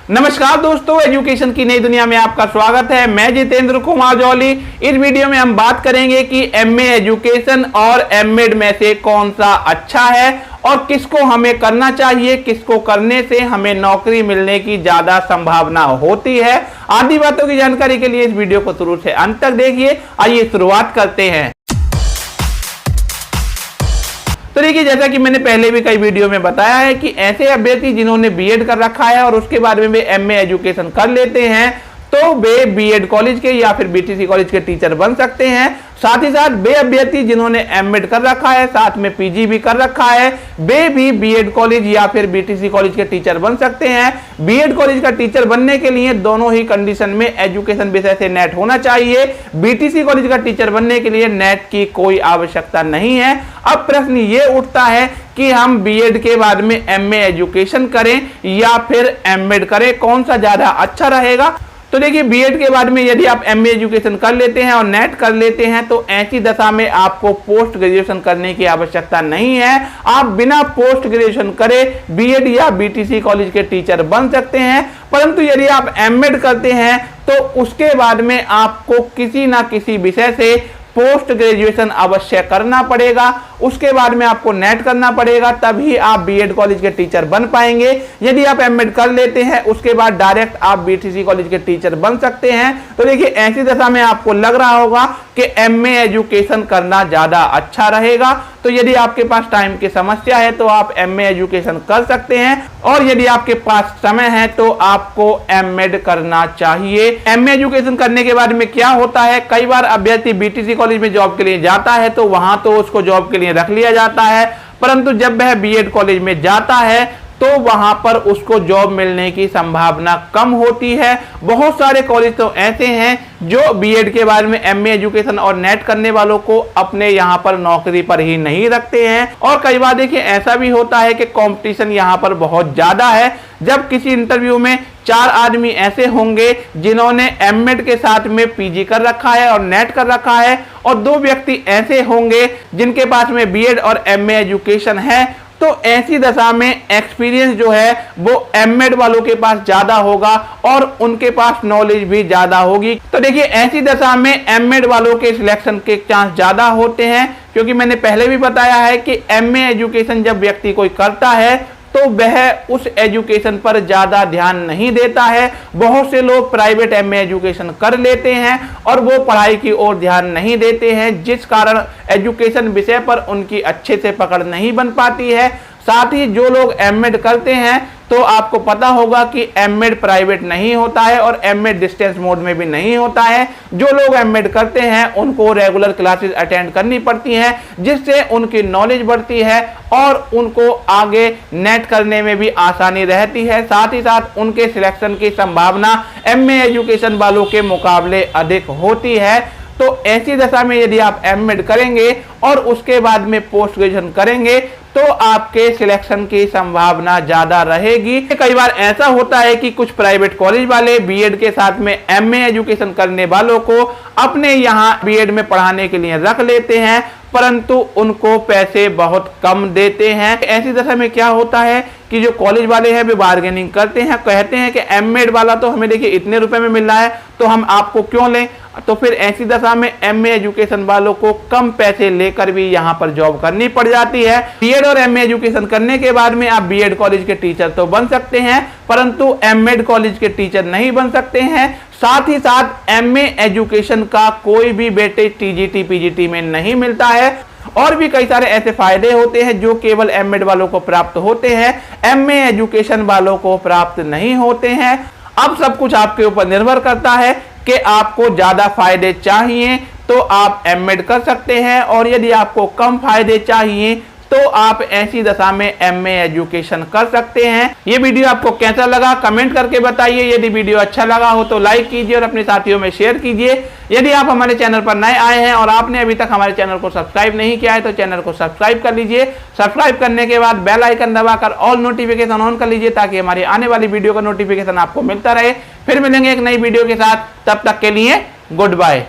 नमस्कार दोस्तों, एजुकेशन की नई दुनिया में आपका स्वागत है। मैं जितेंद्र कुमार जौली। इस वीडियो में हम बात करेंगे कि एमए एजुकेशन और एमएड में से कौन सा अच्छा है और किसको हमें करना चाहिए, किसको करने से हमें नौकरी मिलने की ज्यादा संभावना होती है। आदि बातों की जानकारी के लिए इस वीडियो को शुरू से अंत तक देखिए। आइए शुरुआत करते हैं। तो देखिए, जैसा कि मैंने पहले भी कई वीडियो में बताया है कि ऐसे अभ्यर्थी जिन्होंने बीएड कर रखा है और उसके बाद में वे एमए एजुकेशन कर लेते हैं तो वे बीएड कॉलेज के या फिर बीटीसी कॉलेज के टीचर बन सकते हैं। साथ ही साथ वे अभ्यर्थी जिन्होंने एमएड कर रखा है, साथ में पीजी भी कर रखा है, वे भी बीएड कॉलेज या फिर बीटीसी कॉलेज के टीचर बन सकते हैं। बीएड कॉलेज का टीचर बनने के लिए दोनों ही कंडीशन में एजुकेशन विषय से नेट होना चाहिए। बीटीसी कॉलेज का टीचर बनने के लिए नेट की कोई आवश्यकता नहीं है। अब प्रश्न ये उठता है कि हम बीएड के बाद में एमए एजुकेशन करें या फिर एमएड करें, कौन सा ज्यादा अच्छा रहेगा। तो देखिए, बीएड के बाद में यदि आप एमए एजुकेशन कर लेते हैं और नेट कर लेते हैं तो ऐसी दशा में आपको पोस्ट ग्रेजुएशन करने की आवश्यकता नहीं है। आप बिना पोस्ट ग्रेजुएशन करे बीएड या बीटीसी कॉलेज के टीचर बन सकते हैं। परंतु यदि आप एमएड करते हैं तो उसके बाद में आपको किसी ना किसी विषय से पोस्ट ग्रेजुएशन अवश्य करना पड़ेगा। उसके बाद में आपको नेट करना पड़ेगा, तभी आप बीएड कॉलेज के टीचर बन पाएंगे। यदि आप एमएड कर लेते हैं उसके बाद डायरेक्ट आप बीटीसी कॉलेज के टीचर बन सकते हैं। तो देखिए, ऐसी दशा में आपको लग रहा होगा कि एमए एजुकेशन करना ज्यादा अच्छा रहेगा। तो यदि आपके पास टाइम की समस्या है तो आप एमए एजुकेशन कर सकते हैं, और यदि आपके पास समय है तो आपको एमएड करना चाहिए। एमए एजुकेशन करने के बाद में क्या होता है, कई बार अभ्यर्थी बीटीसी कॉलेज में जॉब के लिए जाता है तो वहां तो उसको जॉब के लिए रख लिया जाता है, परंतु जब वह बीएड कॉलेज में जाता है तो वहां पर उसको जॉब मिलने की संभावना कम होती है। बहुत सारे कॉलेज तो ऐसे हैं जो बीएड के बाद में एमए एजुकेशन और नेट करने वालों को अपने यहां पर नौकरी पर ही नहीं रखते हैं। और कई बार देखिए, ऐसा भी होता है कि कंपटीशन यहां पर बहुत ज्यादा है। जब किसी इंटरव्यू में 4 आदमी ऐसे होंगे जिन्होंने एमएड के साथ में पीजी कर रखा है और नेट कर रखा है, और 2 व्यक्ति ऐसे होंगे जिनके पास में बीएड और एमए एजुकेशन है, तो ऐसी दशा में एक्सपीरियंस जो है वो एमएड वालों के पास ज्यादा होगा और उनके पास नॉलेज भी ज्यादा होगी। तो देखिए, ऐसी दशा में एमएड वालों के सिलेक्शन के चांस ज्यादा होते हैं, क्योंकि मैंने पहले भी बताया है कि एमए एजुकेशन जब व्यक्ति कोई करता है तो वह उस एजुकेशन पर ज्यादा ध्यान नहीं देता है। बहुत से लोग प्राइवेट एमए एजुकेशन कर लेते हैं और वो पढ़ाई की ओर ध्यान नहीं देते हैं, जिस कारण एजुकेशन विषय पर उनकी अच्छे से पकड़ नहीं बन पाती है। साथ ही जो लोग एमएड करते हैं तो आपको पता होगा कि एमएड प्राइवेट नहीं होता है और एमएड डिस्टेंस मोड में भी नहीं होता है। जो लोग एमएड करते हैं उनको रेगुलर क्लासेस अटेंड करनी पड़ती हैं, जिससे उनकी नॉलेज बढ़ती है और उनको आगे नेट करने में भी आसानी रहती है। साथ ही साथ उनके सिलेक्शन की संभावना एमए एजुकेशन वालों के मुकाबले अधिक होती है। तो ऐसी दशा में यदि आप एमएड करेंगे और उसके बाद में पोस्ट ग्रेजुएशन करेंगे तो आपके सिलेक्शन की संभावना ज्यादा रहेगी। कई बार ऐसा होता है कि कुछ प्राइवेट कॉलेज वाले बीएड के साथ में एमए एजुकेशन करने वालों को अपने यहाँ बीएड में पढ़ाने के लिए रख लेते हैं, परंतु उनको पैसे बहुत कम देते हैं। ऐसी दशा में क्या होता है कि जो कॉलेज वाले हैं वे बार्गेनिंग करते हैं, कहते हैं कि एमएड वाला तो हमें देखिए इतने रुपए में मिल रहा है तो हम आपको क्यों लें। तो फिर ऐसी दशा में एमए एजुकेशन वालों को कम पैसे लेकर भी यहाँ पर जॉब करनी पड़ जाती है। बीएड और एमए एजुकेशन करने के बाद में आप बीएड कॉलेज के टीचर तो बन सकते हैं, परंतु एमएड कॉलेज के टीचर नहीं बन सकते हैं। साथ ही साथ एमए एजुकेशन का कोई भी वेटेज टीजीटी पीजीटी में नहीं मिलता है। और भी कई सारे ऐसे फायदे होते हैं जो केवल एमएड वालों को प्राप्त होते हैं, एमए एजुकेशन वालों को प्राप्त नहीं होते हैं। अब सब कुछ आपके ऊपर निर्भर करता है कि आपको ज्यादा फायदे चाहिए तो आप एमएड कर सकते हैं, और यदि आपको कम फायदे चाहिए तो आप ऐसी दशा में एमए एजुकेशन कर सकते हैं। ये वीडियो आपको कैसा लगा कमेंट करके बताइए। यदि वीडियो अच्छा लगा हो तो लाइक कीजिए और अपने साथियों में शेयर कीजिए। यदि आप हमारे चैनल पर नए आए हैं और आपने अभी तक हमारे चैनल को सब्सक्राइब नहीं किया है तो चैनल को सब्सक्राइब कर लीजिए। सब्सक्राइब करने के बाद बेल आइकन दबाकर ऑल नोटिफिकेशन ऑन कर लीजिए, ताकि हमारी आने वाली वीडियो का नोटिफिकेशन आपको मिलता रहे। फिर मिलेंगे एक नई वीडियो के साथ, तब तक के लिए गुड बाय।